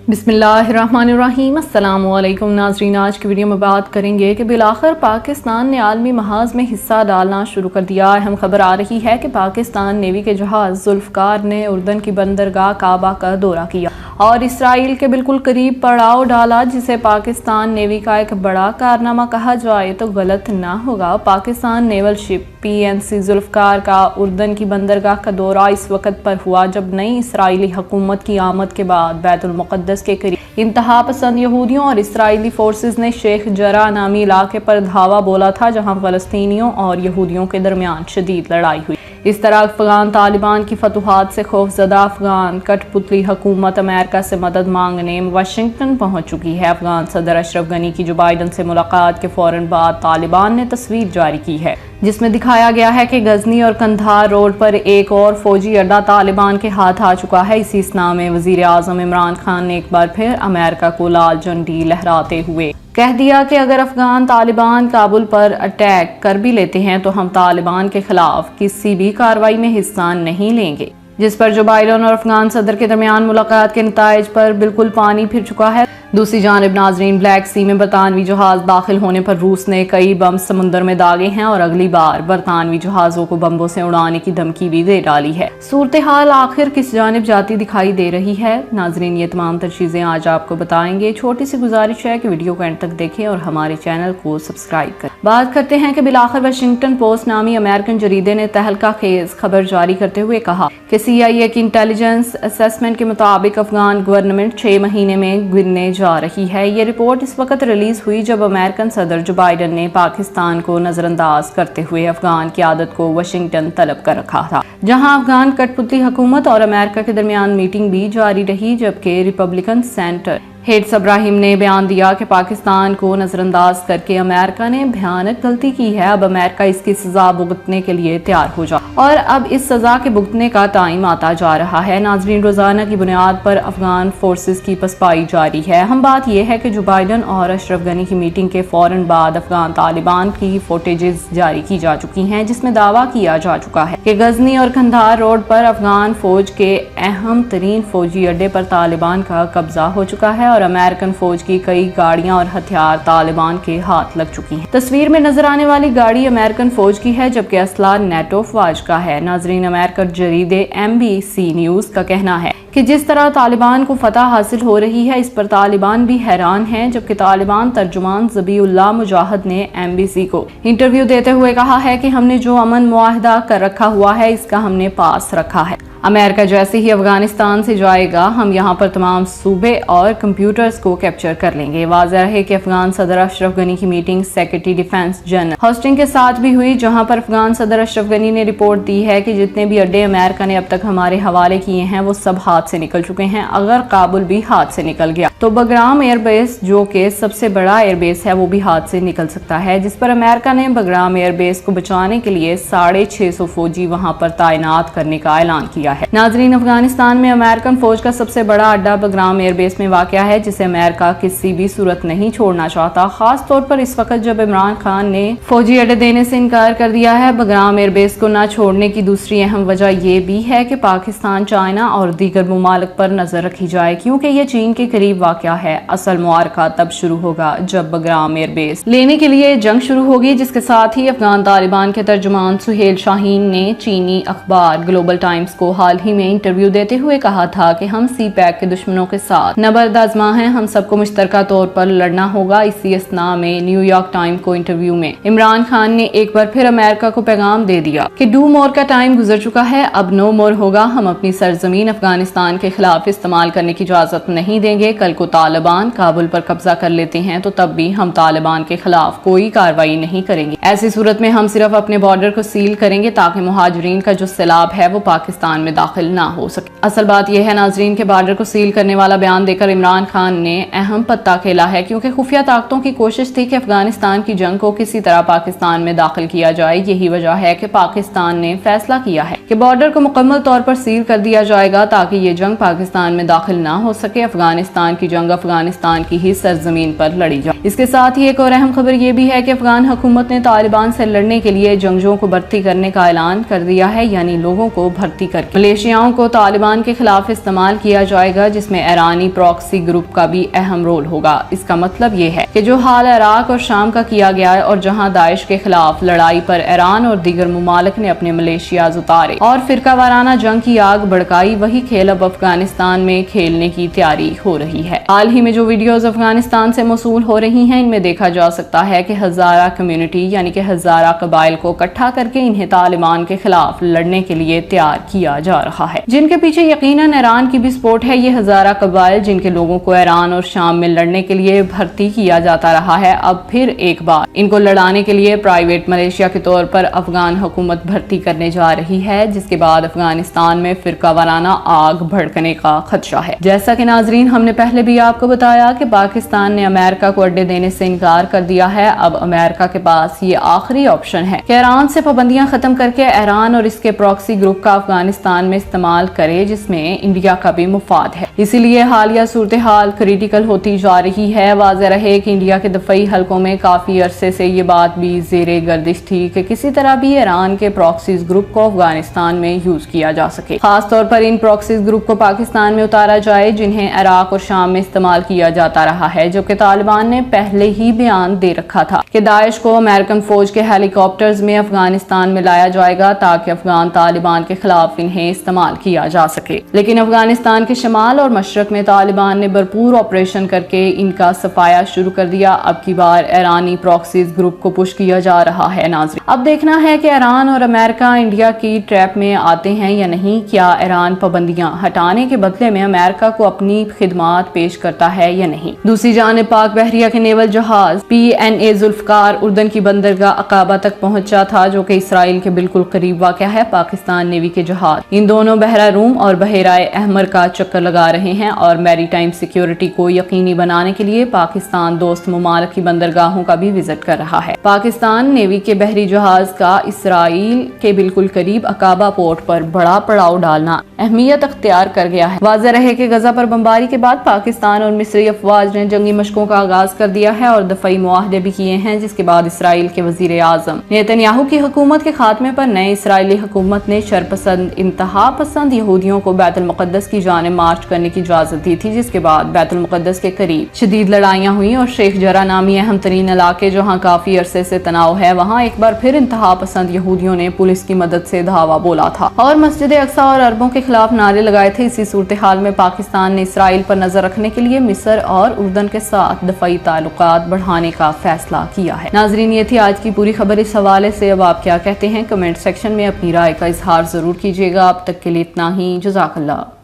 बिस्मिल्लाहिर्रहमानिर्रहीम। अस्सलामुअलैकुम नाज़रीन, आज की वीडियो में बात करेंगे कि बिलाखिर पाकिस्तान ने आलमी महाज में हिस्सा डालना शुरू कर दिया। अहम खबर आ रही है कि पाकिस्तान नेवी के जहाज़ जुल्फ़कार ने उर्दन की बंदरगाह काबा का दौरा किया और इसराइल के बिल्कुल करीब पड़ाव डाला, जिसे पाकिस्तान नेवी का एक बड़ा कारनामा कहा जाए तो गलत ना होगा। Pakistan naval ship PNC Zulfiqar का उर्दन की बंदरगाह का दौरा इस वक्त पर हुआ जब नई इसराइली हुकूमत की आमद के बाद बैतुल मुक़द्दस के करीब इंतहा पसंद यहूदियों और इसराइली फोर्सेस ने शेख जरा नामी इलाके पर धावा बोला था, जहां फ़लस्तीनियों और यहूदियों के दरमियान शदीद लड़ाई हुई। इस तरह अफगान तालिबान की फतूहात से खौफजदा अफगान कठपुतली हुकूमत अमेरिका से मदद मांगने वाशिंगटन पहुंच चुकी है। अफगान सदर अशरफ गनी की जो बाइडन से मुलाकात के फौरन बाद तालिबान ने तस्वीर जारी की है, जिसमें दिखाया गया है कि गजनी और कंधार रोड पर एक और फौजी अड्डा तालिबान के हाथ आ चुका है। इसी स्ना में वजीर आजम इमरान खान ने एक बार फिर अमेरिका को लाल झंडी लहराते हुए कह दिया कि अगर अफगान तालिबान काबुल पर अटैक कर भी लेते हैं तो हम तालिबान के खिलाफ किसी भी कार्रवाई में हिस्सा नहीं लेंगे। जिस पर जो बाइडन और अफगान सदर के दरमियान मुलाकात के नताइज पर बिल्कुल पानी फिर चुका है। दूसरी जानिब नाजरीन, ब्लैक सी में बरतानवी जहाज दाखिल होने पर रूस ने कई बम समुद्र में दागे हैं और अगली बार बरतानवी जहाजों को बम्बों से उड़ाने की धमकी भी दे डाली है। सूरत हाल आखिर किस जानिब जाती दिखाई दे रही है? नाजरीन, ये तमाम तर चीजें आज आपको बताएंगे। छोटी सी गुजारिश है कि वीडियो को एंड तक देखें और हमारे चैनल को सब्सक्राइब करें। बात करते हैं कि बिलाखिर वाशिंगटन पोस्ट नामी अमेरिकन जरीदे ने तहलका खेज खबर जारी करते हुए कहा कि CIA की इंटेलिजेंस असेसमेंट के मुताबिक अफगान गवर्नमेंट 6 महीने में गिरने जा रही है। ये रिपोर्ट इस वक्त रिलीज हुई जब अमेरिकन सदर जो बाइडन ने पाकिस्तान को नजरअंदाज करते हुए अफगान क़यादत को वाशिंगटन तलब कर रखा था, जहां अफगान कठपुतली हुकूमत और अमेरिका के दरमियान मीटिंग भी जारी रही, जबकि रिपब्लिकन सेनेटर हेड्स इब्राहिम ने बयान दिया कि पाकिस्तान को नजरअंदाज करके अमेरिका ने भयानक गलती की है। अब अमेरिका इसकी सजा भुगतने के लिए तैयार हो जा और अब इस सजा के भुगतने का टाइम आता जा रहा है। नाजरीन, रोजाना की बुनियाद पर अफगान फोर्सेस की पसपाई जारी है। हम बात यह है कि जो बाइडन और अशरफ गनी की मीटिंग के फौरन बाद अफगान तालिबान की फुटेजेस जारी की जा चुकी हैं, जिसमें दावा किया जा चुका है कि गजनी और कंधार रोड पर अफगान फौज के अहम तरीन फौजी अड्डे पर तालिबान का कब्जा हो चुका है और अमेरिकन फौज की कई गाड़ियां और हथियार तालिबान के हाथ लग चुकी हैं। तस्वीर में नजर आने वाली गाड़ी अमेरिकन फौज की है, जबकि असला नेटो फौज का है। नाजरीन, अमेरिकन जरीदे MBC न्यूज का कहना है कि जिस तरह तालिबान को फतह हासिल हो रही है, इस पर तालिबान भी हैरान हैं। जबकि तालिबान तर्जुमान ज़बीउल्लाह मुजाहिद ने MBC को इंटरव्यू देते हुए कहा है कि हमने जो अमन मुआहदा कर रखा हुआ है, इसका हमने पास रखा है। अमेरिका जैसे ही अफगानिस्तान से जाएगा, हम यहाँ पर तमाम सूबे और कंप्यूटर्स को कैप्चर कर लेंगे। वाज़ेह है कि अफगान सदर अशरफ गनी की meeting secretary defence general hosting के साथ भी हुई, जहाँ पर अफगान सदर अशरफ गनी ने रिपोर्ट दी है कि जितने भी अड्डे अमेरिका ने अब तक हमारे हवाले किए हैं वो सब हाथ से निकल चुके हैं। अगर काबुल भी हाथ से निकल गया तो बगराम एयरबेस, जो कि सबसे बड़ा एयरबेस है, वो भी हाथ से निकल सकता है, जिस पर अमेरिका ने बगराम एयरबेस को बचाने के लिए 650 फौजी वहाँ पर तैनात करने का ऐलान किया है। नाजरीन, अफगानिस्तान में अमेरिकन फौज का सबसे बड़ा अड्डा बगराम एयरबेस में वाक़या है, जिसे अमेरिका किसी भी सूरत नहीं छोड़ना चाहता। खास तौर पर इस वक्त जब इमरान खान ने फौजी अड्डे देने से इनकार कर दिया है। बगराम एयरबेस को न छोड़ने की दूसरी अहम वजह यह भी है कि पाकिस्तान, चाइना और दीगर ममालिक पर नजर रखी जाए, क्योंकि यह चीन के करीब वाक़या है। असल मुआरका तब शुरू होगा जब बगराम एयरबेस लेने के लिए जंग शुरू होगी, जिसके साथ ही अफगान तालिबान के तर्जुमान सुहेल शाहीन ने चीनी अखबार ग्लोबल टाइम्स को हाल ही में इंटरव्यू देते हुए कहा था कि हम CPEC के दुश्मनों के साथ नबर्द आज़मा हैं, हम सबको मुश्तरका तौर पर लड़ना होगा। इसी असना में न्यूयॉर्क टाइम को इंटरव्यू में इमरान खान ने एक बार फिर अमेरिका को पैगाम दे दिया कि डू मोर का टाइम गुजर चुका है, अब नो मोर होगा। हम अपनी सरजमीन अफगानिस्तान के खिलाफ इस्तेमाल करने की इजाजत नहीं देंगे। कल को तालिबान काबुल पर कब्जा कर लेते हैं तो तब भी हम तालिबान के खिलाफ कोई कार्रवाई नहीं करेंगे। ऐसी सूरत में हम सिर्फ अपने बॉर्डर को सील करेंगे ताकि मुहाजिरीन का जो सैलाब है वो पाकिस्तान में दाखिल ना हो सके। असल बात यह है नाजरीन के बॉर्डर को सील करने वाला बयान देकर इमरान खान ने अहम पत्ता खेला है, क्योंकि खुफिया ताकतों की कोशिश थी कि अफगानिस्तान की जंग को किसी तरह पाकिस्तान में दाखिल किया जाए। यही वजह है कि पाकिस्तान ने फैसला किया है कि बॉर्डर को मुकम्मल तौर पर सील कर दिया जाएगा ताकि ये जंग पाकिस्तान में दाखिल ना हो सके। अफगानिस्तान की की जंग अफगानिस्तान की ही सरजमीन पर लड़ी जाए। इसके साथ ही एक और अहम खबर ये भी है कि अफगान हुकूमत ने तालिबान से लड़ने के लिए जंगजुओं को भर्ती करने का ऐलान कर दिया है, यानी लोगों को भर्ती करके मलेशियाओं को तालिबान के खिलाफ इस्तेमाल किया जाएगा, जिसमें ईरानी प्रॉक्सी ग्रुप का भी अहम रोल होगा। इसका मतलब ये है कि जो हाल इराक और शाम का किया गया है और जहां दाइश के खिलाफ लड़ाई पर ईरान और दीगर मुमालिक ने अपने मलेशियाज उतारे और फिरका वाराना जंग की आग भड़काई, वही खेल अब अफगानिस्तान में खेलने की तैयारी हो रही है। हाल ही में जो वीडियोस अफगानिस्तान से मौसूल हो रही हैं, इनमें देखा जा सकता है कि हजारा कम्युनिटी यानी कि हजारा कबाइल को इकट्ठा करके इन्हें तालिबान के खिलाफ लड़ने के लिए तैयार किया जा रहा है, जिनके पीछे यकीनन ईरान की भी सपोर्ट है। ये हजारा कबाइल जिनके लोगों को ईरान और शाम में लड़ने के लिए भर्ती किया जाता रहा है, अब फिर एक बार इनको लड़ाने के लिए प्राइवेट मलेशिया के तौर पर अफगान हुकूमत भर्ती करने जा रही है, जिसके बाद अफगानिस्तान में फिरका वाराना आग भड़कने का खदशा है। जैसा कि नाजरीन हमने पहले भी आपको बताया कि पाकिस्तान ने अमेरिका को अड्डे देने से इनकार कर दिया है। अब अमेरिका के पास ये आखिरी ऑप्शन है कि ईरान से पाबंदियां खत्म करके ईरान और इसके प्रॉक्सी ग्रुप का अफगानिस्तान में इस्तेमाल करे, जिसमें इंडिया का भी मुफाद है। इसीलिए हालिया सूरत हाल क्रिटिकल होती जा रही है। वाज़ेह रहे कि इंडिया के दफाई हलकों में काफी अरसे से ये बात भी ज़ेरे गर्दिश थी कि किसी तरह भी ईरान के प्रॉक्सीज ग्रुप को अफगानिस्तान में यूज किया जा सके, खास तौर पर इन प्रॉक्सीज ग्रुप को पाकिस्तान में उतारा जाए जिन्हें इराक और शाम में इस्तेमाल किया जाता रहा है। जो कि तालिबान ने पहले ही बयान दे रखा था कि दाइश को अमेरिकन फौज के हेलीकॉप्टर्स में अफगानिस्तान में लाया जाएगा ताकि अफगान तालिबान के खिलाफ इन्हें इस्तेमाल किया जा सके। लेकिन अफगानिस्तान के शमाल और मशरक में तालिबान ने भरपूर ऑपरेशन करके इनका सफाया शुरू कर दिया। अब की बार ईरानी प्रॉक्सीज ग्रुप को पुश किया जा रहा है। नाज़रीन अब देखना है कि ईरान और अमेरिका इंडिया की ट्रैप में आते हैं या नहीं। क्या ईरान पाबंदियां हटाने के बदले में अमेरिका को अपनी खिदमात पेश करता है या नहीं। दूसरी जानिब पाक बहरिया के नेवल जहाज PNA जुल्फकार उर्दन की बंदरगाह अकाबा तक पहुंचा था, जो कि इसराइल के बिल्कुल करीब वाक़या है। पाकिस्तान नेवी के जहाज इन दोनों बहरा रूम और बहराए अहमर का चक्कर लगा रहे हैं और मैरीटाइम सिक्योरिटी को यकीनी बनाने के लिए पाकिस्तान दोस्त मुमालिक की बंदरगाहों का भी विजिट कर रहा है। पाकिस्तान नेवी के बहरी जहाज का इसराइल के बिल्कुल करीब अकाबा पोर्ट पर बड़ा पड़ाव डालना अहमियत अख्तियार कर गया है। वाज़ेह रहे कि गजा पर बमबारी के बाद पाकिस्तान और मिस्री अफवाज ने जंगी मशकों का आगाज कर दिया है और दफाई मुआहदे भी किए हैं, जिसके बाद इसराइल के वजीर आजम नेतन्याहू की हुकूमत के खात्मे पर नए इसराइली हुकूमत ने शरपसंद इंतहा पसंद यहूदियों को बैतुल मुक़द्दस की जानिब मार्च करने की इजाजत दी थी, जिसके बाद बैतुल मुक़द्दस के करीब शदीद लड़ाइयाँ हुई और शेख जरा नामी अहम तरीन इलाके जहाँ काफी अरसे से तनाव है, वहाँ एक बार फिर इंतहा पसंद यहूदियों ने पुलिस की मदद से धावा बोला था और मस्जिद अक्सा और अरबों के खिलाफ नारे लगाए थे। इसी सूरत हाल में पाकिस्तान ने इसराइल पर नजर रखने के लिए मिस्र और उर्दन के साथ दफाई ताल्लुकात बढ़ाने का फैसला किया है। नाजरीन ये थी आज की पूरी खबर। इस हवाले से अब आप क्या कहते हैं, कमेंट सेक्शन में अपनी राय का इजहार जरूर कीजिएगा। अब तक के लिए इतना ही। जज़ाकल्लाह।